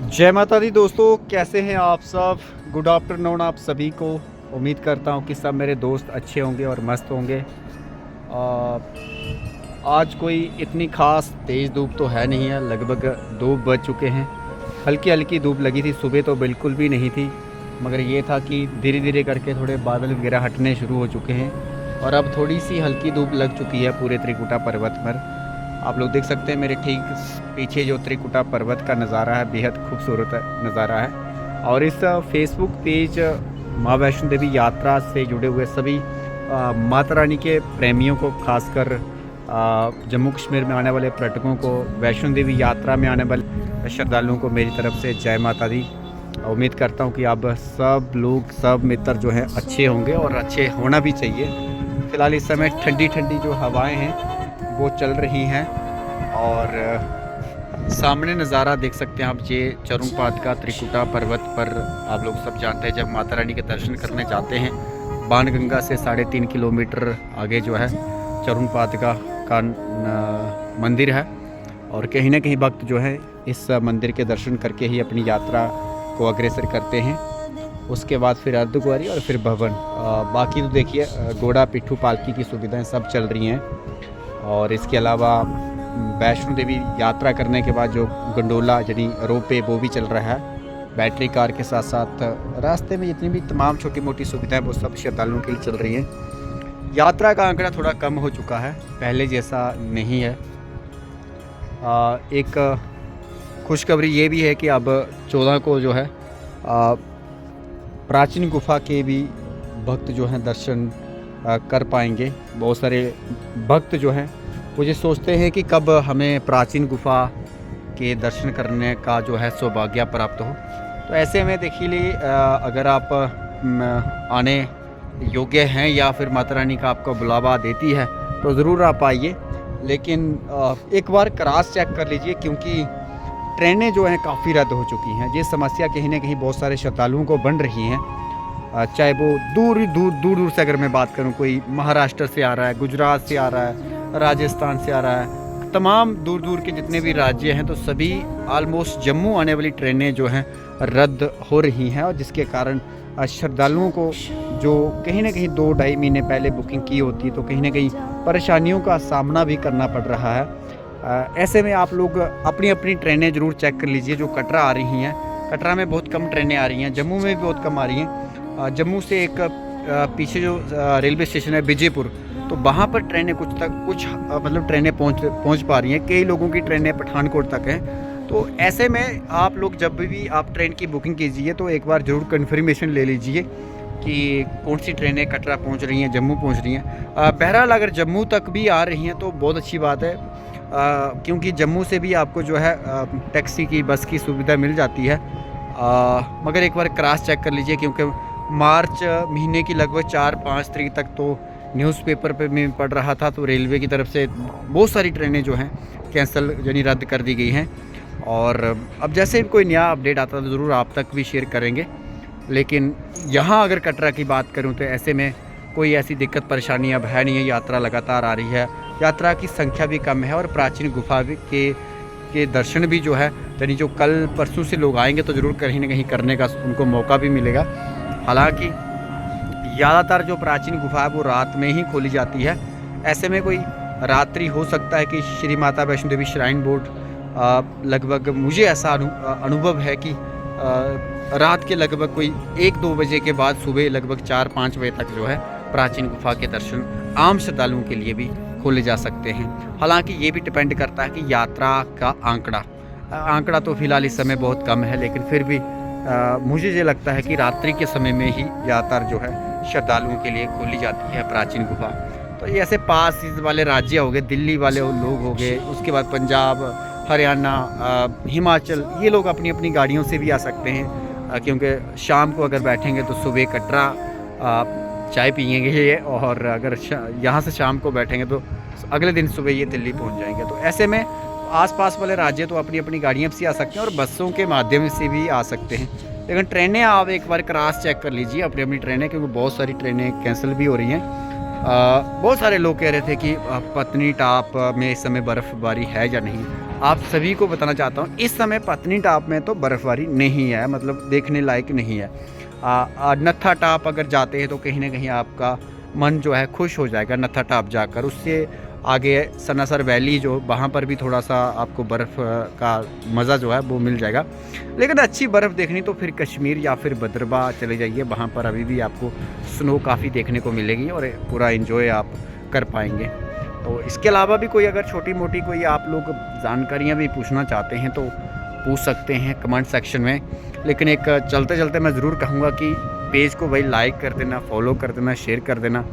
जय माता दी दोस्तों, कैसे हैं आप सब। गुड आफ्टरनून आप सभी को। उम्मीद करता हूं कि सब मेरे दोस्त अच्छे होंगे और मस्त होंगे। आज कोई इतनी ख़ास तेज़ धूप तो है नहीं है, लगभग 2 बज चुके हैं। हल्की हल्की धूप लगी थी, सुबह तो बिल्कुल भी नहीं थी, मगर ये था कि धीरे धीरे करके थोड़े बादल वगैरह हटने शुरू हो चुके हैं और अब थोड़ी सी हल्की धूप लग चुकी है पूरे त्रिकुटा पर्वत पर। आप लोग देख सकते हैं मेरे ठीक पीछे जो त्रिकुटा पर्वत का नज़ारा है, बेहद खूबसूरत नज़ारा है। और इस फेसबुक पेज माँ वैष्णो देवी यात्रा से जुड़े हुए सभी माता रानी के प्रेमियों को, खासकर जम्मू कश्मीर में आने वाले पर्यटकों को, वैष्णो देवी यात्रा में आने वाले श्रद्धालुओं को मेरी तरफ से जय माता दी। उम्मीद करता हूँ कि आप सब लोग, सब मित्र जो हैं अच्छे होंगे और अच्छे होना भी चाहिए। फ़िलहाल इस समय ठंडी ठंडी जो हवाएं हैं वो चल रही हैं और सामने नज़ारा देख सकते हैं आप। ये चरुणपाद का त्रिकुटा पर्वत पर आप लोग सब जानते हैं, जब माता रानी के दर्शन करने जाते हैं बाणगंगा से 3.5 किलोमीटर आगे जो है चरुणपाद का मंदिर है। और कहीं ना कहीं भक्त जो है इस मंदिर के दर्शन करके ही अपनी यात्रा को अग्रसर करते हैं। उसके बाद फिर अर्धकुंवारी और फिर भवन। बाकी तो देखिए घोड़ा, पिट्ठू, पालकी की सुविधाएं सब चल रही हैं। और इसके अलावा वैष्णो देवी यात्रा करने के बाद जो गंडोला यानी रोपे वो भी चल रहा है। बैटरी कार के साथ साथ रास्ते में जितनी भी तमाम छोटी मोटी सुविधाएं वो सब श्रद्धालुओं के लिए चल रही हैं। यात्रा का आंकड़ा थोड़ा कम हो चुका है, पहले जैसा नहीं है। एक खुशखबरी ये भी है कि अब 14 को जो है प्राचीन गुफा के भी भक्त जो हैं दर्शन कर पाएंगे। बहुत सारे भक्त जो हैं वो ये सोचते हैं कि कब हमें प्राचीन गुफा के दर्शन करने का जो है सौभाग्य प्राप्त हो। तो ऐसे में देखिए अगर आप आने योग्य हैं या फिर माता रानी का आपको बुलावा देती है तो ज़रूर आप आइए। लेकिन एक बार क्रॉस चेक कर लीजिए, क्योंकि ट्रेनें जो हैं काफ़ी रद्द हो चुकी हैं। ये समस्या कहीं ना कहीं बहुत सारे श्रद्धालुओं को बन रही हैं। चाहे वो दूर से अगर मैं बात करूं, कोई महाराष्ट्र से आ रहा है, गुजरात से आ रहा है, राजस्थान से आ रहा है, तमाम दूर के जितने भी राज्य हैं, तो सभी आलमोस्ट जम्मू आने वाली ट्रेनें जो हैं रद्द हो रही हैं। और जिसके कारण श्रद्धालुओं को जो कहीं ना कहीं 2-2.5 महीने पहले बुकिंग की होती है तो कहीं ना कहीं परेशानियों का सामना भी करना पड़ रहा है। ऐसे में आप लोग अपनी अपनी ट्रेनें ज़रूर चेक कर लीजिए। जो कटरा आ रही हैं, कटरा में बहुत कम ट्रेनें आ रही हैं, जम्मू में भी बहुत कम आ रही हैं। जम्मू से एक पीछे जो रेलवे स्टेशन है विजयपुर, तो वहाँ पर ट्रेनें कुछ मतलब ट्रेनें पहुँच पा रही हैं। कई लोगों की ट्रेनें पठानकोट तक हैं। तो ऐसे में आप लोग जब भी आप ट्रेन की बुकिंग कीजिए तो एक बार ज़रूर कन्फर्मेशन ले लीजिए कि कौन सी ट्रेनें कटरा पहुँच रही हैं, जम्मू पहुँच रही हैं। बहरहाल अगर जम्मू तक भी आ रही हैं तो बहुत अच्छी बात है, क्योंकि जम्मू से भी आपको जो है टैक्सी की, बस की सुविधा मिल जाती है। मगर एक बार क्रॉस चेक कर लीजिए, क्योंकि मार्च महीने की लगभग 4-5 तारीख तक तो न्यूज़पेपर पे में पढ़ रहा था, तो रेलवे की तरफ से बहुत सारी ट्रेनें जो हैं कैंसिल यानी रद्द कर दी गई हैं। और अब जैसे भी कोई नया अपडेट आता है तो ज़रूर आप तक भी शेयर करेंगे। लेकिन यहाँ अगर कटरा की बात करूँ तो ऐसे में कोई ऐसी दिक्कत परेशानी अब है नहीं है। यात्रा लगातार आ रही है, यात्रा की संख्या भी कम है और प्राचीन गुफा के दर्शन भी जो है यानी जो कल परसों से लोग आएंगे तो ज़रूर कहीं ना कहीं करने का उनको मौका भी मिलेगा। हालांकि ज़्यादातर जो प्राचीन गुफा है वो रात में ही खोली जाती है। ऐसे में कोई रात्रि हो सकता है कि श्री माता वैष्णो देवी श्राइन बोर्ड लगभग, मुझे ऐसा अनुभव है कि रात के लगभग कोई 1-2 बजे के बाद सुबह लगभग 4-5 बजे तक जो है प्राचीन गुफा के दर्शन आम श्रद्धालुओं के लिए भी खोले जा सकते हैं। हालांकि ये भी डिपेंड करता है कि यात्रा का आंकड़ा तो फिलहाल इस समय बहुत कम है, लेकिन फिर भी मुझे ये लगता है कि रात्रि के समय में ही यात्रा जो है श्रद्धालुओं के लिए खोली जाती है प्राचीन गुफा। तो ये ऐसे पास वाले राज्य हो गए, दिल्ली वाले लोग हो गए, उसके बाद पंजाब, हरियाणा, हिमाचल, ये लोग अपनी अपनी गाड़ियों से भी आ सकते हैं, क्योंकि शाम को अगर बैठेंगे तो सुबह कटरा चाय पियेंगे और अगर यहाँ से शाम को बैठेंगे तो अगले दिन सुबह ये दिल्ली पहुँच जाएंगे। तो ऐसे में आसपास वाले राज्य तो अपनी अपनी गाड़ियाँ से आ सकते हैं और बसों के माध्यम से भी आ सकते हैं। लेकिन ट्रेनें आप एक बार क्रॉस चेक कर लीजिए अपनी अपनी ट्रेनें, क्योंकि बहुत सारी ट्रेनें कैंसिल भी हो रही हैं। बहुत सारे लोग कह रहे थे कि पत्नीटॉप में इस समय बर्फ़बारी है या नहीं। आप सभी को बताना चाहता हूँ, इस समय पत्नीटॉप में तो बर्फ़बारी नहीं है, मतलब देखने लायक नहीं है। नत्था टॉप अगर जाते हैं तो कहीं ना कहीं आपका मन जो है खुश हो जाएगा नत्था टॉप जाकर। उससे आगे सनासर वैली जो, वहाँ पर भी थोड़ा सा आपको बर्फ़ का मज़ा जो है वो मिल जाएगा। लेकिन अच्छी बर्फ़ देखनी तो फिर कश्मीर या फिर भद्रवाह चले जाइए, वहाँ पर अभी भी आपको स्नो काफ़ी देखने को मिलेगी और पूरा एंजॉय आप कर पाएंगे। तो इसके अलावा भी कोई अगर छोटी मोटी कोई आप लोग जानकारियाँ भी पूछना चाहते हैं तो पूछ सकते हैं कमेंट सेक्शन में। लेकिन एक चलते चलते मैं ज़रूर कहूँगा कि पेज को भाई लाइक कर देना, फॉलो कर देना, शेयर कर देना।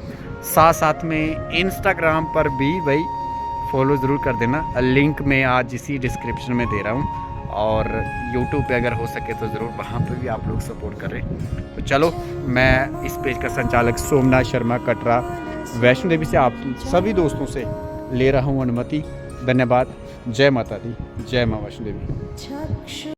साथ साथ में इंस्टाग्राम पर भी भाई फॉलो ज़रूर कर देना, लिंक मैं आज इसी डिस्क्रिप्शन में दे रहा हूँ। और यूट्यूब पे अगर हो सके तो ज़रूर वहाँ पे भी आप लोग सपोर्ट करें। तो चलो, मैं इस पेज का संचालक सोमनाथ शर्मा कटरा वैष्णो देवी से आप सभी दोस्तों से ले रहा हूँ अनुमति। धन्यवाद। जय माता दी, जय माँ वैष्णो देवी।